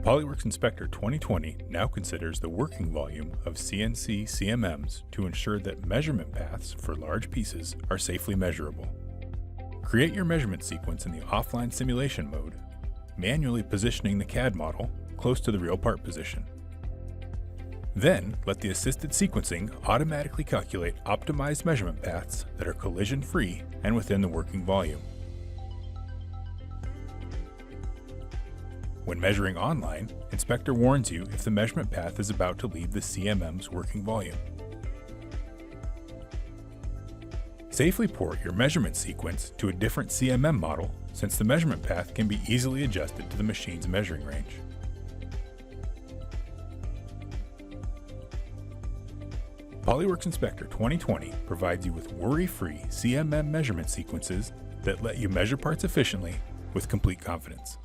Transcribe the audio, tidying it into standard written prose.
PolyWorks Inspector 2020 now considers the working volume of CNC CMMs to ensure that measurement paths for large pieces are safely measurable. Create your measurement sequence in the offline simulation mode, manually positioning the CAD model close to the real part position. Then, let the assisted sequencing automatically calculate optimized measurement paths that are collision-free and within the working volume. When measuring online, Inspector warns you if the measurement path is about to leave the CMM's working volume. Safely port your measurement sequence to a different CMM model, since the measurement path can be easily adjusted to the machine's measuring range. PolyWorks Inspector 2020 provides you with worry-free CMM measurement sequences that let you measure parts efficiently with complete confidence.